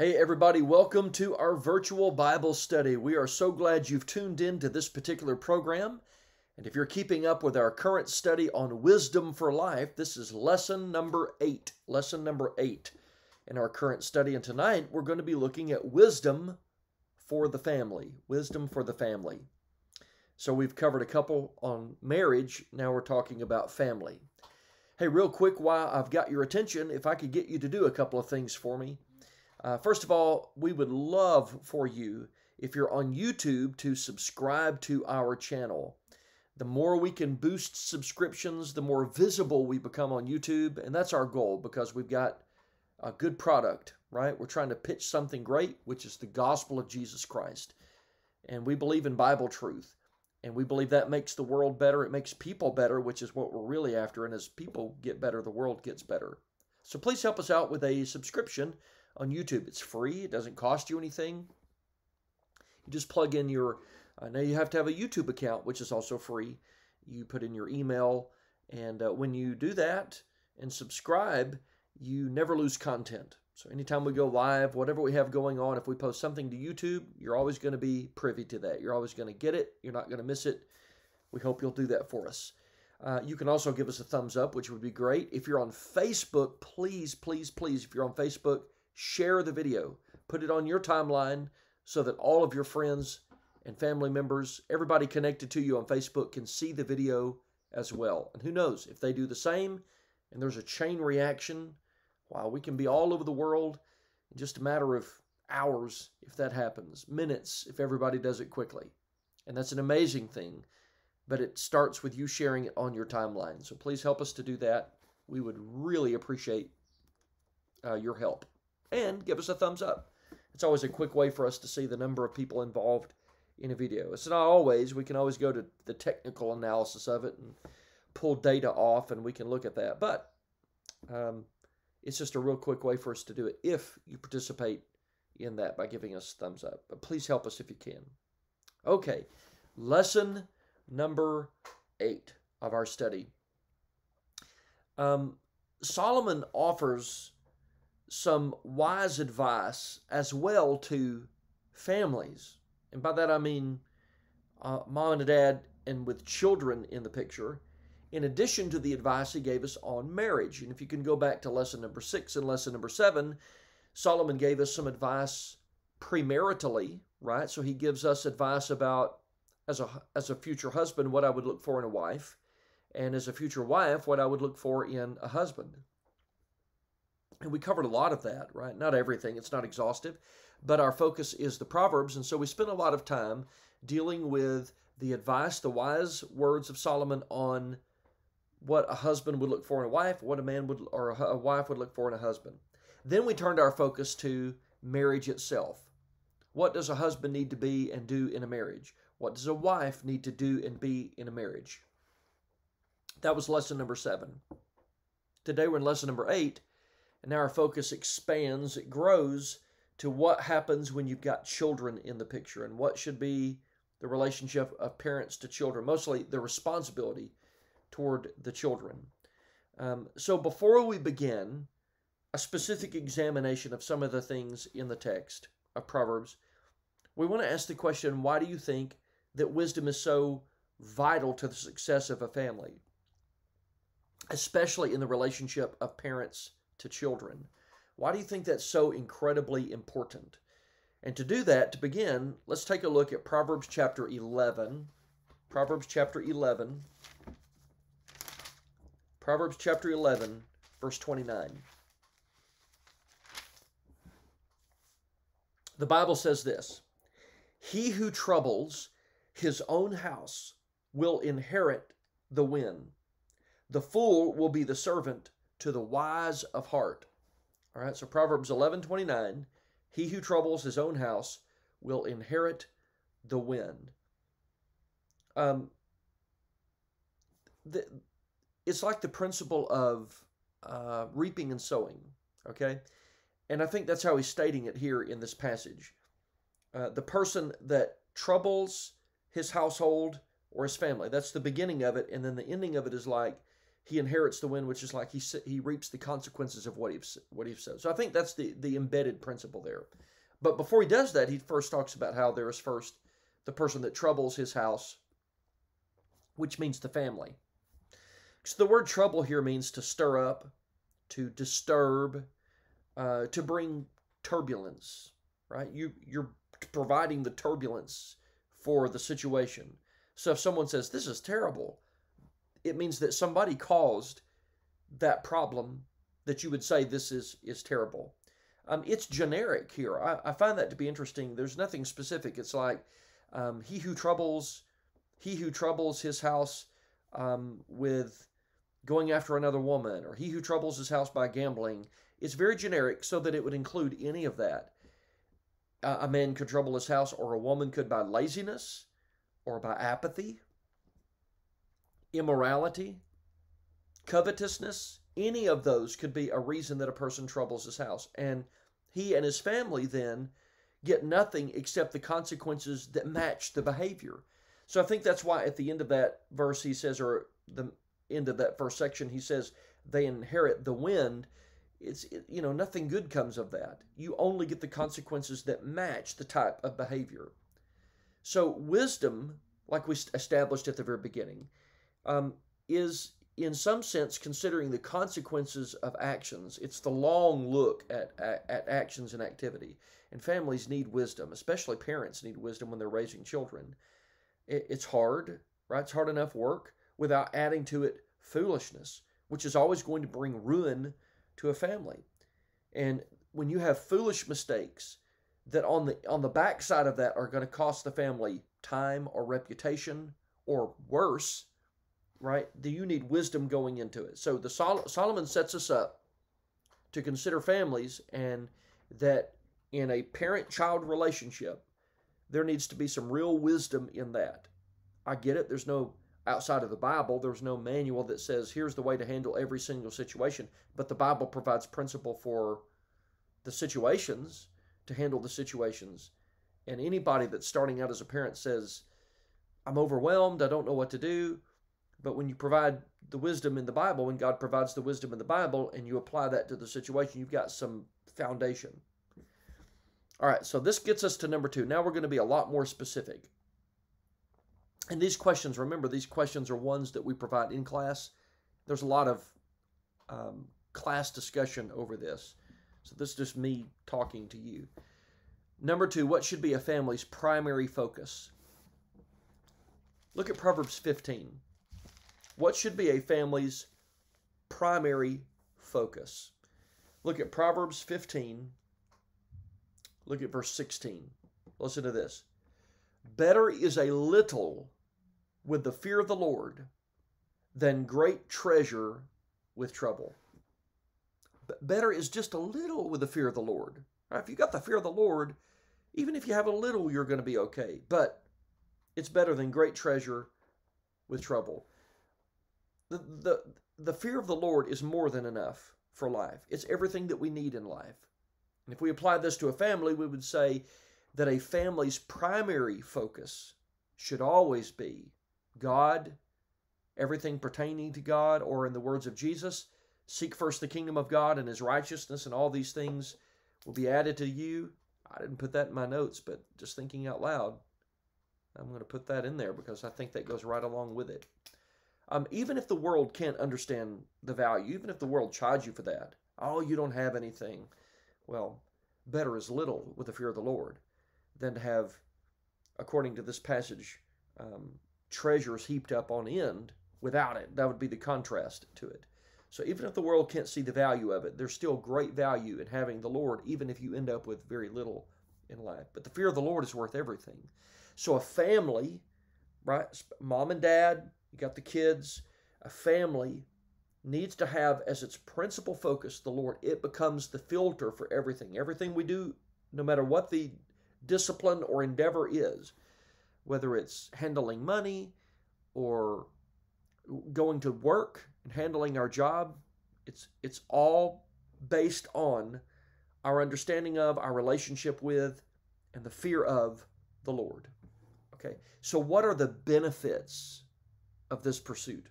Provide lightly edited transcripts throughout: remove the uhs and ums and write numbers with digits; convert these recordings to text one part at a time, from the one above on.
Hey everybody, welcome to our virtual Bible study. We are so glad you've tuned in to this particular program. And if you're keeping up with our current study on wisdom for life, this is lesson number 8. Lesson number 8 in our current study. And tonight we're going to be looking at wisdom for the family. Wisdom for the family. So we've covered a couple on marriage. Now we're talking about family. Hey, real quick, while I've got your attention, if I could get you to do a couple of things for me. First of all, we would love for you, if you're on YouTube, to subscribe to our channel. The more we can boost subscriptions, the more visible we become on YouTube, and that's our goal because we've got a good product, right? We're trying to pitch something great, which is the gospel of Jesus Christ. And we believe in Bible truth, and we believe that makes the world better. It makes people better, which is what we're really after, and as people get better, the world gets better. So please help us out with a subscription on YouTube. It's free. It doesn't cost you anything. You just plug in your, now you have to have a YouTube account, which is also free. You put in your email, and when you do that and subscribe, you never lose content. So anytime we go live, whatever we have going on, if we post something to YouTube, you're always going to be privy to that. You're always going to get it. You're not going to miss it. We hope you'll do that for us. You can also give us a thumbs up, which would be great. If you're on Facebook, please, please, please, if you're on Facebook, share the video. Put it on your timeline so that all of your friends and family members, everybody connected to you on Facebook, can see the video as well. And who knows, if they do the same and there's a chain reaction, wow, we can be all over the world in just a matter of hours if that happens, minutes if everybody does it quickly. And that's an amazing thing, but it starts with you sharing it on your timeline. So please help us to do that. We would really appreciate your help. And give us a thumbs up. It's always a quick way for us to see the number of people involved in a video. It's not always. We can always go to the technical analysis of it and pull data off, and we can look at that. But it's just a real quick way for us to do it if you participate in that by giving us a thumbs up. But please help us if you can. Okay, lesson number 8 of our study. Solomon offers some wise advice as well to families. And by that I mean mom and dad and with children in the picture, in addition to the advice he gave us on marriage. And if you can go back to lesson number 6 and lesson number 7, Solomon gave us some advice premaritally, right? So he gives us advice about, as a future husband, what I would look for in a wife, and as a future wife, what I would look for in a husband. And we covered a lot of that, right? Not everything, it's not exhaustive, but our focus is the Proverbs. And so we spent a lot of time dealing with the advice, the wise words of Solomon on what a husband would look for in a wife, what a man would, or a wife would look for in a husband. Then we turned our focus to marriage itself. What does a husband need to be and do in a marriage? What does a wife need to do and be in a marriage? That was lesson number 7. Today we're in lesson number 8. And now our focus expands, it grows to what happens when you've got children in the picture and what should be the relationship of parents to children, mostly the responsibility toward the children. So before we begin a specific examination of some of the things in the text of Proverbs, we want to ask the question, why do you think that wisdom is so vital to the success of a family, especially in the relationship of parents to children? Why do you think that's so incredibly important? And to do that, to begin, let's take a look at Proverbs chapter 11. Proverbs chapter 11. Proverbs chapter 11, verse 29. The Bible says this: "He who troubles his own house will inherit the win. The fool will be the servant to the wise of heart." All right, so Proverbs 11:29, he who troubles his own house will inherit the wind. It's like the principle of reaping and sowing, okay? And I think that's how he's stating it here in this passage. The person that troubles his household or his family, that's the beginning of it, and then the ending of it is like, he inherits the wind, which is like he reaps the consequences of what he says. So I think that's the embedded principle there. But before he does that, he first talks about how there is first the person that troubles his house, which means the family. So the word trouble here means to stir up, to disturb, to bring turbulence, right? You're providing the turbulence for the situation. So if someone says, this is terrible, it means that somebody caused that problem that you would say this is terrible. It's generic here. I find that to be interesting. There's nothing specific. It's like he who troubles his house with going after another woman, or he who troubles his house by gambling. It's very generic so that it would include any of that. A man could trouble his house, or a woman could by laziness, or by apathy, immorality, covetousness. Any of those could be a reason that a person troubles his house. And he and his family then get nothing except the consequences that match the behavior. So I think that's why at the end of that verse he says, or the end of that first section, he says they inherit the wind. It's, nothing good comes of that. You only get the consequences that match the type of behavior. So wisdom, like we established at the very beginning, is in some sense considering the consequences of actions. It's the long look at actions and activity. And families need wisdom, especially parents need wisdom when they're raising children. It's hard, right? It's hard enough work without adding to it foolishness, which is always going to bring ruin to a family. And when you have foolish mistakes that on the backside of that are going to cost the family time or reputation or worse, right? Do you need wisdom going into it? So Solomon sets us up to consider families, and that in a parent-child relationship, there needs to be some real wisdom in that. I get it. There's no, outside of the Bible, there's no manual that says here's the way to handle every single situation, but the Bible provides principle for the situations, to handle the situations. And anybody that's starting out as a parent says, I'm overwhelmed, I don't know what to do. But when you provide the wisdom in the Bible, when God provides the wisdom in the Bible, and you apply that to the situation, you've got some foundation. All right, so this gets us to number 2. Now we're going to be a lot more specific. And these questions, remember, these questions are ones that we provide in class. There's a lot of class discussion over this. So this is just me talking to you. Number 2, what should be a family's primary focus? Look at Proverbs 15. What should be a family's primary focus? Look at Proverbs 15. Look at verse 16. Listen to this. Better is a little with the fear of the Lord than great treasure with trouble. Better is just a little with the fear of the Lord. Right? If you got the fear of the Lord, even if you have a little, you're going to be okay. But it's better than great treasure with trouble. The fear of the Lord is more than enough for life. It's everything that we need in life. And if we apply this to a family, we would say that a family's primary focus should always be God, everything pertaining to God, or in the words of Jesus, seek first the kingdom of God and his righteousness, and all these things will be added to you. I didn't put that in my notes, but just thinking out loud, I'm going to put that in there because I think that goes right along with it. Even if the world can't understand the value, even if the world chides you for that, oh, you don't have anything. Well, better is little with the fear of the Lord than to have, according to this passage, treasures heaped up on end without it. That would be the contrast to it. So even if the world can't see the value of it, there's still great value in having the Lord, even if you end up with very little in life. But the fear of the Lord is worth everything. So a family, right, mom and dad, you got the kids, a family needs to have as its principal focus the Lord. It becomes the filter for everything. Everything we do, no matter what the discipline or endeavor is, whether it's handling money or going to work and handling our job, it's all based on our understanding of, our relationship with, and the fear of the Lord. Okay, so what are the benefits of this pursuit?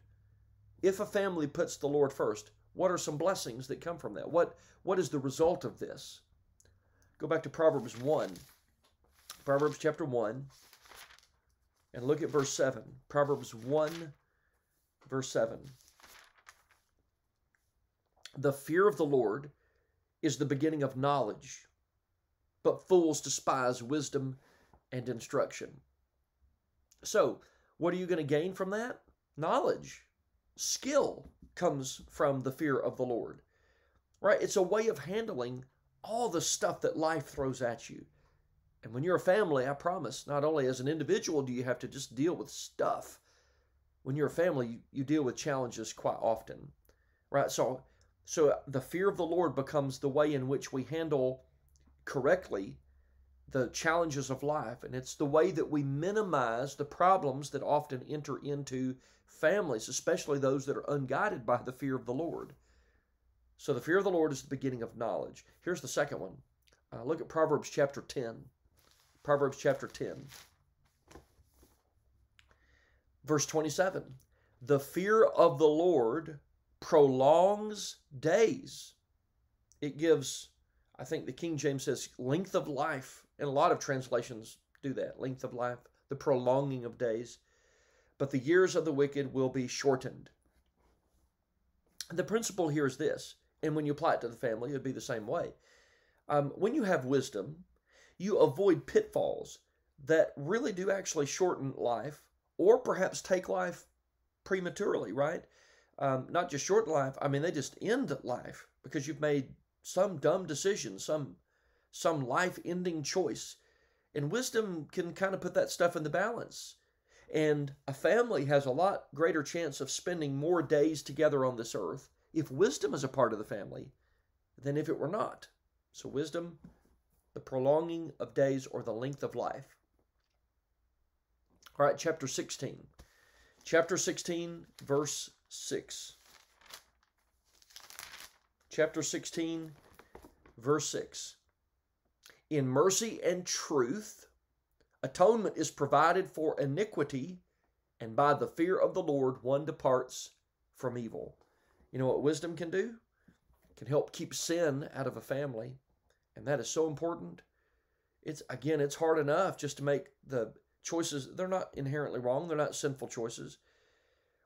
if a family puts the Lord first, what are some blessings that come from that? What is the result of this? Go back to Proverbs 1. Proverbs chapter 1. And look at verse 7. Proverbs 1, verse 7. The fear of the Lord is the beginning of knowledge, but fools despise wisdom and instruction. So, what are you going to gain from that? Knowledge. Skill comes from the fear of the Lord, right? It's a way of handling all the stuff that life throws at you. And when you're a family, I promise, not only as an individual do you have to just deal with stuff. When you're a family, you deal with challenges quite often, right? So the fear of the Lord becomes the way in which we handle correctly the challenges of life. And it's the way that we minimize the problems that often enter into families, especially those that are unguided by the fear of the Lord. So the fear of the Lord is the beginning of knowledge. Here's the second one. Look at Proverbs chapter 10. Proverbs chapter 10. Verse 27. The fear of the Lord prolongs days. It gives, I think the King James says, length of life. And a lot of translations do that, length of life, the prolonging of days. But the years of the wicked will be shortened. The principle here is this, and when you apply it to the family, it would be the same way. When you have wisdom, you avoid pitfalls that really do actually shorten life or perhaps take life prematurely, right? Not just shorten life, I mean, they just end life because you've made some dumb decision, some life-ending choice. And wisdom can kind of put that stuff in the balance. And a family has a lot greater chance of spending more days together on this earth if wisdom is a part of the family than if it were not. So wisdom, the prolonging of days or the length of life. All right, chapter 16. Chapter 16, verse 6. Chapter 16, verse 6. In mercy and truth, atonement is provided for iniquity, and by the fear of the Lord one departs from evil. You know what wisdom can do? It can help keep sin out of a family, and that is so important. It's hard enough just to make the choices. They're not inherently wrong. They're not sinful choices.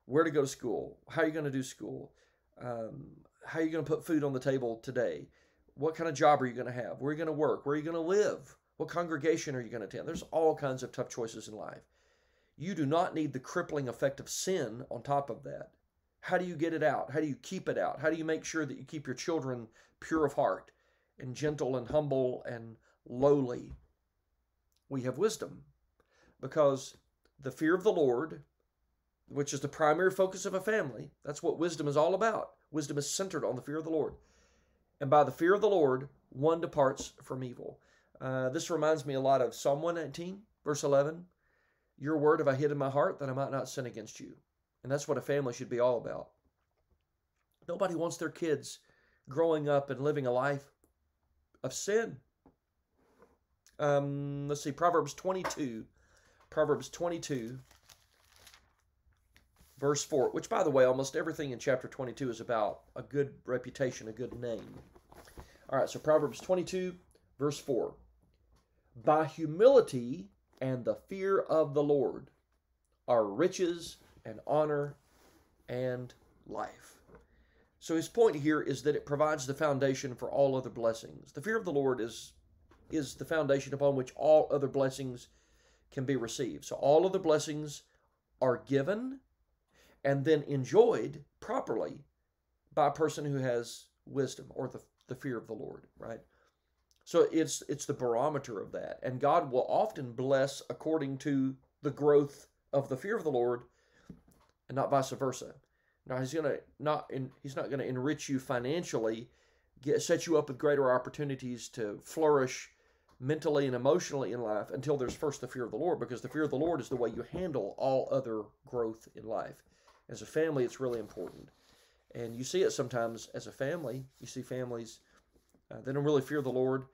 Where to go to school? How are you going to do school? How are you going to put food on the table today? What kind of job are you going to have? Where are you going to work? Where are you going to live? What congregation are you going to attend? There's all kinds of tough choices in life. You do not need the crippling effect of sin on top of that. How do you get it out? How do you keep it out? How do you make sure that you keep your children pure of heart and gentle and humble and lowly? We have wisdom, because the fear of the Lord, which is the primary focus of a family, that's what wisdom is all about. Wisdom is centered on the fear of the Lord. And by the fear of the Lord, one departs from evil. This reminds me a lot of Psalm 119, verse 11. Your word have I hid in my heart that I might not sin against you. And that's what a family should be all about. Nobody wants their kids growing up and living a life of sin. Let's see, Proverbs 22, verse 4, which, by the way, almost everything in chapter 22 is about a good reputation, a good name. All right, so Proverbs 22, verse 4. By humility and the fear of the Lord are riches and honor and life. So his point here is that it provides the foundation for all other blessings. The fear of the Lord is the foundation upon which all other blessings can be received. So all of the blessings are given and then enjoyed properly by a person who has wisdom or the fear of the Lord, right? So it's the barometer of that. And God will often bless according to the growth of the fear of the Lord and not vice versa. Now, he's not going to enrich you financially, set you up with greater opportunities to flourish mentally and emotionally in life until there's first the fear of the Lord, because the fear of the Lord is the way you handle all other growth in life. As a family, it's really important. And you see it sometimes as a family. You see families, they don't really fear the Lord,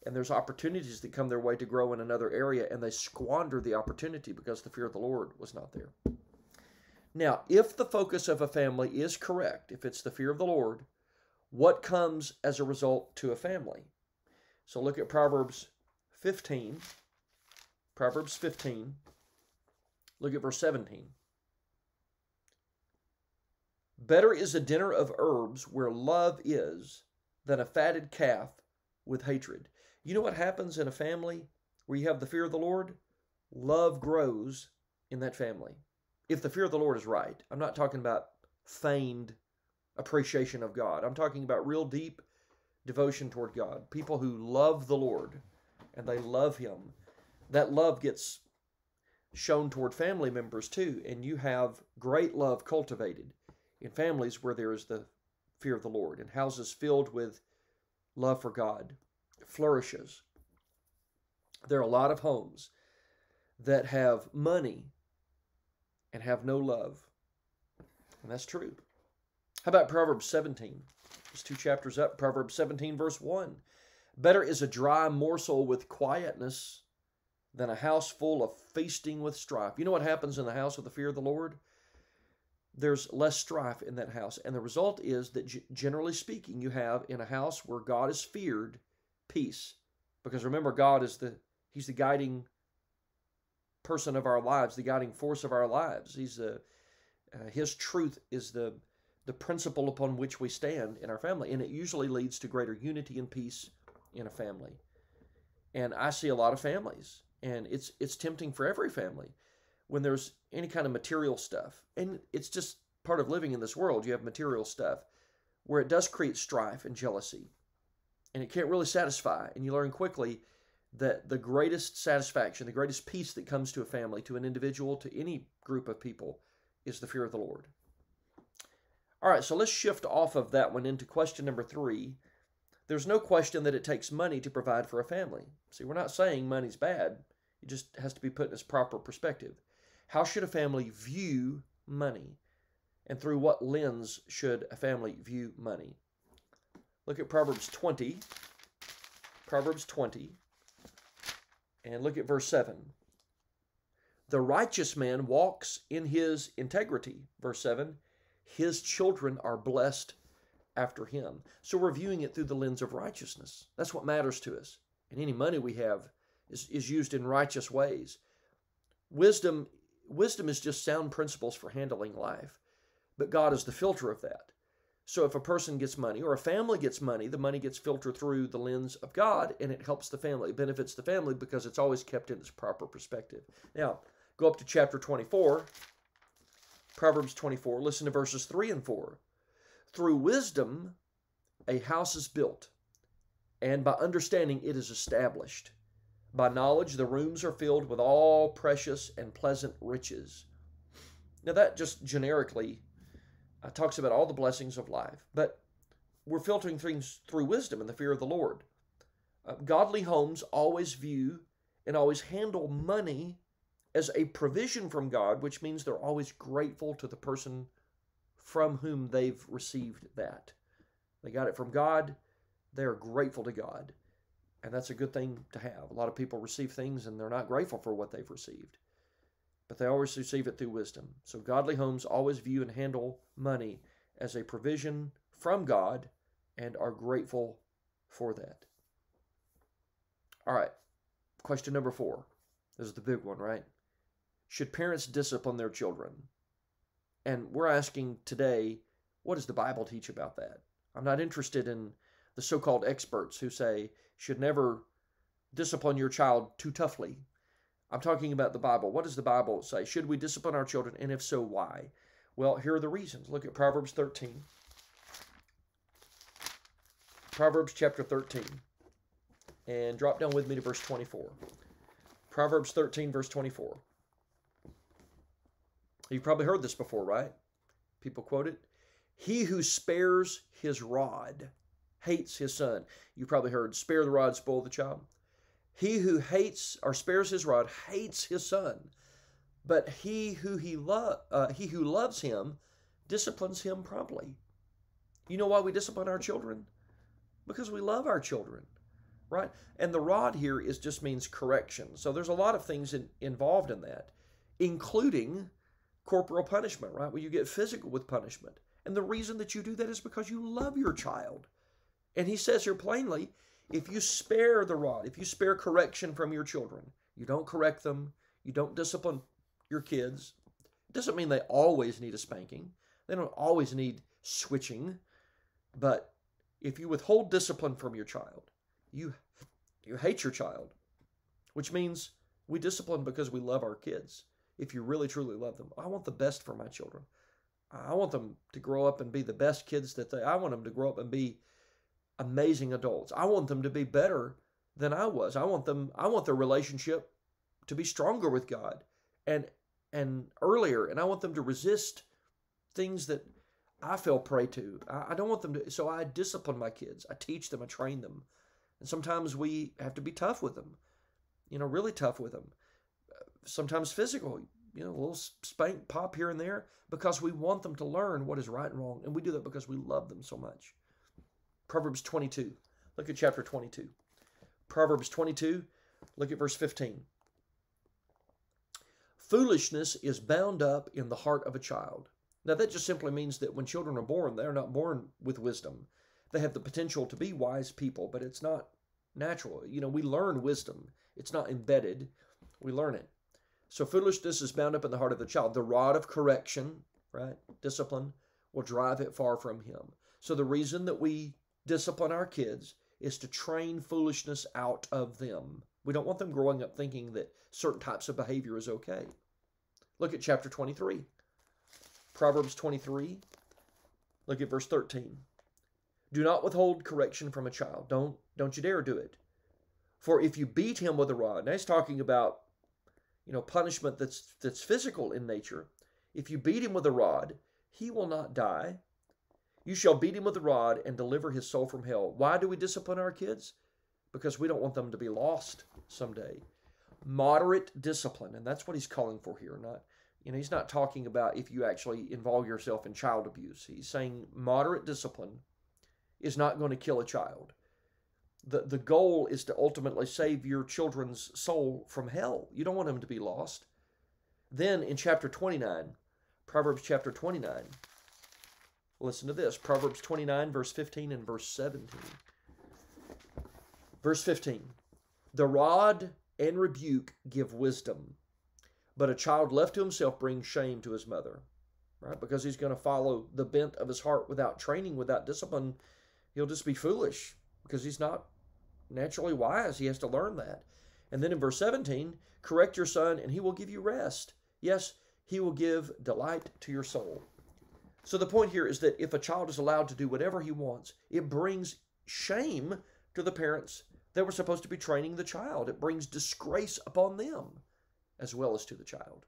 and there's opportunities that come their way to grow in another area, and they squander the opportunity because the fear of the Lord was not there. Now, if the focus of a family is correct, if it's the fear of the Lord, what comes as a result to a family? So look at Proverbs 15. Proverbs 15. Look at verse 17. Better is a dinner of herbs where love is than a fatted calf with hatred. You know what happens in a family where you have the fear of the Lord? Love grows in that family. If the fear of the Lord is right. I'm not talking about feigned appreciation of God. I'm talking about real deep devotion toward God. People who love the Lord and they love Him. That love gets shown toward family members too, and you have great love cultivated in families where there is the fear of the Lord, and houses filled with love for God flourishes. There are a lot of homes that have money and have no love, and that's true. How about Proverbs 17? Just 2 chapters up, Proverbs 17, verse 1. Better is a dry morsel with quietness than a house full of feasting with strife. You know what happens in the house of the fear of the Lord? There's less strife in that house. And the result is that generally speaking, you have in a house where God is feared, peace. Because remember, God is He's the guiding person of our lives, the guiding force of our lives. His truth is the principle upon which we stand in our family. And it usually leads to greater unity and peace in a family. And I see a lot of families, and it's tempting for every family when there's any kind of material stuff. And it's just part of living in this world. You have material stuff where it does create strife and jealousy, and it can't really satisfy. And you learn quickly that the greatest satisfaction, the greatest peace that comes to a family, to an individual, to any group of people, is the fear of the Lord. All right, so let's shift off of that one into question number 3. There's no question that it takes money to provide for a family. See, we're not saying money's bad. It just has to be put in its proper perspective. How should a family view money? And through what lens should a family view money? Look at Proverbs 20. Proverbs 20. And look at verse 7. The righteous man walks in his integrity. Verse 7. His children are blessed after him. So we're viewing it through the lens of righteousness. That's what matters to us. And any money we have is used in righteous ways. Wisdom is just sound principles for handling life. But God is the filter of that. So if a person gets money or a family gets money, the money gets filtered through the lens of God, and it helps the family. It benefits the family because it's always kept in its proper perspective. Now, go up to chapter 24, Proverbs 24. Listen to verses 3 and 4. Through wisdom, a house is built, and by understanding it is established. By knowledge, the rooms are filled with all precious and pleasant riches. Now that just generically talks about all the blessings of life, but we're filtering things through wisdom and the fear of the Lord. Godly homes always view and always handle money as a provision from God, which means they're always grateful to the person from whom they've received that. They got it from God. They're grateful to God. And that's a good thing to have. A lot of people receive things and they're not grateful for what they've received. But they always receive it through wisdom. So godly homes always view and handle money as a provision from God and are grateful for that. All right. Question number 4. This is the big one, right? Should parents discipline their children? And we're asking today, what does the Bible teach about that? I'm not interested in the so-called experts who say, should never discipline your child too toughly. I'm talking about the Bible. What does the Bible say? Should we discipline our children? And if so, why? Well, here are the reasons. Look at Proverbs 13. Proverbs chapter 13. And drop down with me to verse 24. Proverbs 13, verse 24. You've probably heard this before, right? People quote it. He who spares his rod hates his son. You probably heard, spare the rod, spoil the child. He who hates or spares his rod hates his son, but he who loves him disciplines him promptly. You know why we discipline our children? Because we love our children, right? And the rod here just means correction. So there's a lot of things involved in that, including corporal punishment, right? Where you get physical with punishment. And the reason that you do that is because you love your child. And he says here plainly, if you spare the rod, if you spare correction from your children, you don't correct them, you don't discipline your kids. It doesn't mean they always need a spanking. They don't always need switching. But if you withhold discipline from your child, you hate your child, which means we discipline because we love our kids. If you really, truly love them. I want the best for my children. I want them to grow up and be the best kids I want them to grow up and be amazing adults. I want them to be better than I was. I want their relationship to be stronger with God and earlier. And I want them to resist things that I fell prey to. I don't want them to, so I discipline my kids. I teach them, I train them. And sometimes we have to be tough with them, really tough with them. Sometimes physical, a little spank, pop here and there, because we want them to learn what is right and wrong. And we do that because we love them so much. Proverbs 22. Look at chapter 22. Proverbs 22, look at verse 15. Foolishness is bound up in the heart of a child. Now that just simply means that when children are born, they're not born with wisdom. They have the potential to be wise people, but it's not natural. We learn wisdom. It's not embedded. We learn it. So foolishness is bound up in the heart of the child. The rod of correction, right, discipline, will drive it far from him. So the reason that we discipline our kids is to train foolishness out of them. We don't want them growing up thinking that certain types of behavior is okay. Look at chapter 23. Proverbs 23. Look at verse 13. Do not withhold correction from a child. Don't you dare do it. For if you beat him with a rod, now he's talking about, punishment that's physical in nature. If you beat him with a rod, he will not die. You shall beat him with a rod and deliver his soul from hell. Why do we discipline our kids? Because we don't want them to be lost someday. Moderate discipline, and that's what he's calling for here. He's not talking about if you actually involve yourself in child abuse. He's saying moderate discipline is not going to kill a child. The goal is to ultimately save your children's soul from hell. You don't want them to be lost. Then in chapter 29, Proverbs chapter 29, listen to this. Proverbs 29, verse 15 and verse 17. Verse 15. The rod and rebuke give wisdom, but a child left to himself brings shame to his mother. Right? Because he's going to follow the bent of his heart without training, without discipline. He'll just be foolish because he's not naturally wise. He has to learn that. And then in verse 17, correct your son and he will give you rest. Yes, he will give delight to your soul. So the point here is that if a child is allowed to do whatever he wants, it brings shame to the parents that were supposed to be training the child. It brings disgrace upon them as well as to the child.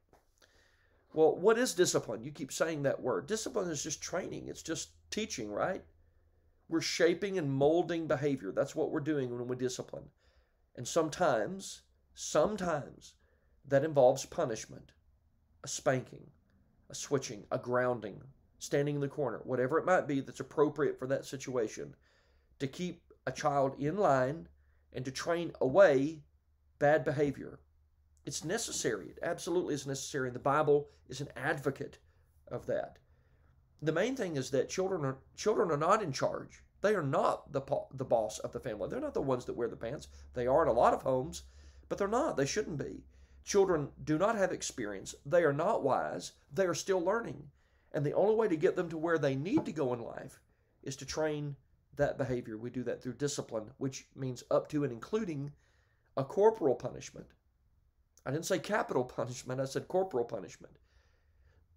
Well, what is discipline? You keep saying that word. Discipline is just training. It's just teaching, right? We're shaping and molding behavior. That's what we're doing when we discipline. And sometimes that involves punishment, a spanking, a switching, a grounding, standing in the corner, whatever it might be that's appropriate for that situation, to keep a child in line and to train away bad behavior. It's necessary. It absolutely is necessary. And the Bible is an advocate of that. The main thing is that children are not in charge. They are not the boss of the family. They're not the ones that wear the pants. They are in a lot of homes, but they're not. They shouldn't be. Children do not have experience. They are not wise. They are still learning. And the only way to get them to where they need to go in life is to train that behavior. We do that through discipline, which means up to and including a corporal punishment. I didn't say capital punishment. I said corporal punishment.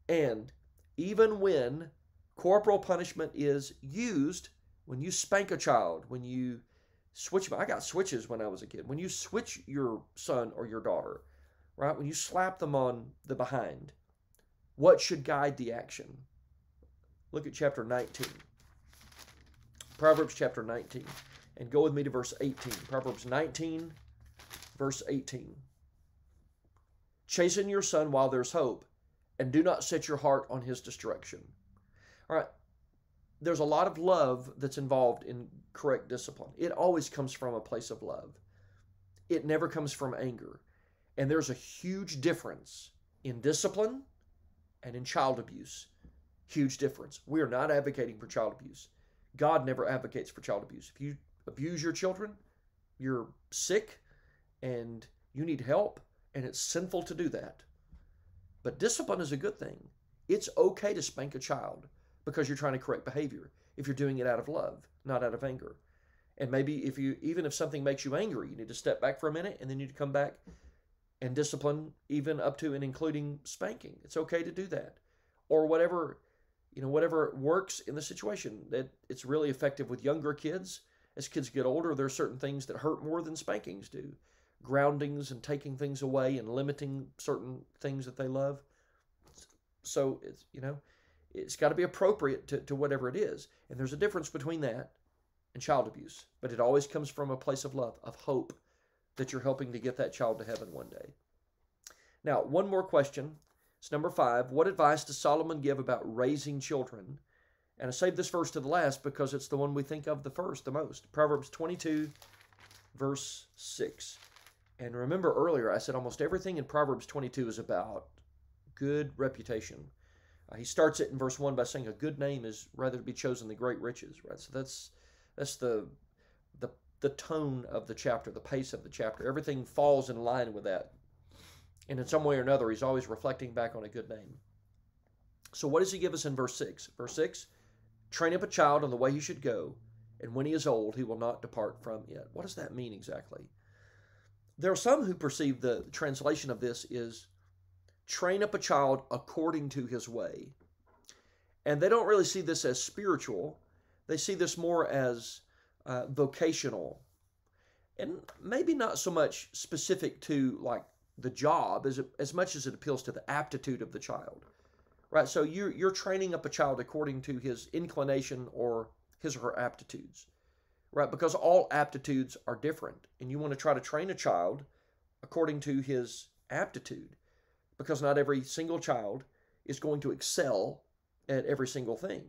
And even when corporal punishment is used, when you spank a child, when you switch, I got switches when I was a kid. When you switch your son or your daughter, right? When you slap them on the behind, what should guide the action? Look at chapter 19. Proverbs chapter 19. And go with me to verse 18. Proverbs 19, verse 18. Chasten your son while there's hope, and do not set your heart on his destruction. All right. There's a lot of love that's involved in correct discipline. It always comes from a place of love. It never comes from anger. And there's a huge difference in discipline and in child abuse. Huge difference. We are not advocating for child abuse. God never advocates for child abuse. If you abuse your children, you're sick and you need help, and it's sinful to do that. But discipline is a good thing. It's okay to spank a child because you're trying to correct behavior if you're doing it out of love, not out of anger. And maybe even if something makes you angry, you need to step back for a minute and then you need to come back and discipline, even up to and including spanking. It's okay to do that. Or whatever works in the situation. That it's really effective with younger kids. As kids get older, there are certain things that hurt more than spankings do. Groundings and taking things away and limiting certain things that they love. So it's got to be appropriate to whatever it is. And there's a difference between that and child abuse. But it always comes from a place of love, of hope, that you're helping to get that child to heaven one day. Now, one more question. It's number 5. What advice does Solomon give about raising children? And I saved this verse to the last because it's the one we think of the most. Proverbs 22, verse 6. And remember earlier, I said almost everything in Proverbs 22 is about good reputation. He starts it in verse 1 by saying a good name is rather to be chosen than great riches, right? So that's the tone of the chapter, the pace of the chapter. Everything falls in line with that. And in some way or another, he's always reflecting back on a good name. So what does he give us in verse 6? Verse 6, train up a child in the way he should go, and when he is old, he will not depart from it. What does that mean exactly? There are some who perceive the translation of this is train up a child according to his way. And they don't really see this as spiritual. They see this more as vocational, and maybe not so much specific to like the job as much as it appeals to the aptitude of the child, right? So you're training up a child according to his inclination or his or her aptitudes, right? Because all aptitudes are different, and you want to try to train a child according to his aptitude, because not every single child is going to excel at every single thing.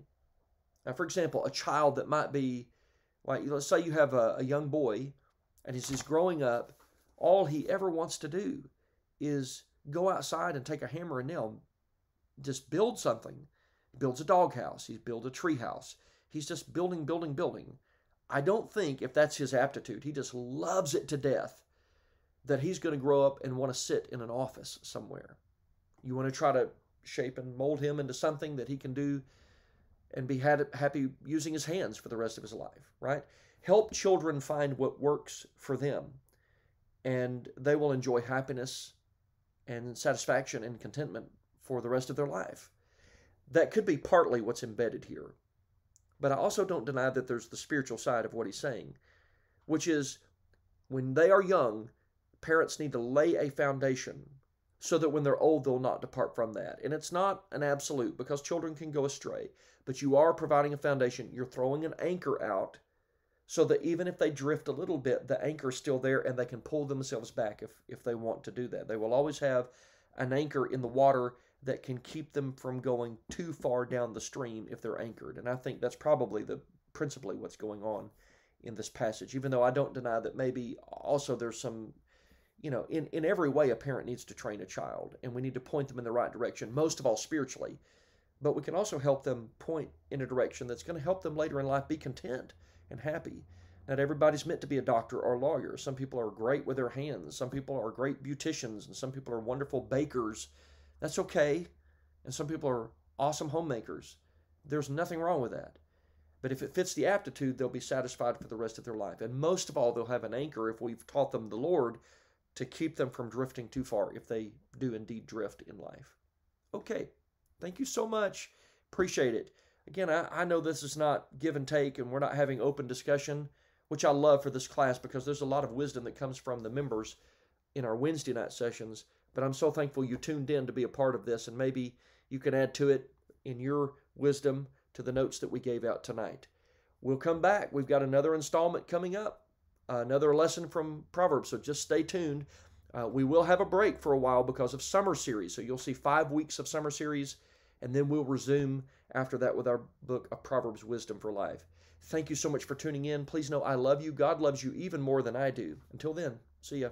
Now, for example, a child that might be like, let's say you have a young boy, and as he's growing up, all he ever wants to do is go outside and take a hammer and nail, just build something. He builds a doghouse. He builds a tree house. He's just building. I don't think if that's his aptitude, he just loves it to death, that he's going to grow up and want to sit in an office somewhere. You want to try to shape and mold him into something that he can do and be happy using his hands for the rest of his life, right? Help children find what works for them, and they will enjoy happiness and satisfaction and contentment for the rest of their life. That could be partly what's embedded here. But I also don't deny that there's the spiritual side of what he's saying, which is when they are young, parents need to lay a foundation so that when they're old, they'll not depart from that. And it's not an absolute, because children can go astray, but you are providing a foundation. You're throwing an anchor out so that even if they drift a little bit, the anchor is still there and they can pull themselves back if they want to do that. They will always have an anchor in the water that can keep them from going too far down the stream if they're anchored. And I think that's probably principally what's going on in this passage, even though I don't deny that maybe also there's some, in every way a parent needs to train a child, and we need to point them in the right direction, most of all spiritually. But we can also help them point in a direction that's going to help them later in life be content and happy. Not everybody's meant to be a doctor or a lawyer. Some people are great with their hands. Some people are great beauticians, and some people are wonderful bakers. That's okay. And some people are awesome homemakers. There's nothing wrong with that. But if it fits the aptitude, they'll be satisfied for the rest of their life. And most of all, they'll have an anchor if we've taught them the Lord to keep them from drifting too far if they do indeed drift in life. Okay. Thank you so much. Appreciate it. Again, I know this is not give and take, and we're not having open discussion, which I love for this class because there's a lot of wisdom that comes from the members in our Wednesday night sessions. But I'm so thankful you tuned in to be a part of this, and maybe you can add to it in your wisdom to the notes that we gave out tonight. We'll come back. We've got another installment coming up, another lesson from Proverbs, so just stay tuned. We will have a break for a while because of summer series, so you'll see 5 weeks of summer series, and then we'll resume after that with our book of Proverbs Wisdom for Life. Thank you so much for tuning in. Please know I love you. God loves you even more than I do. Until then, see ya.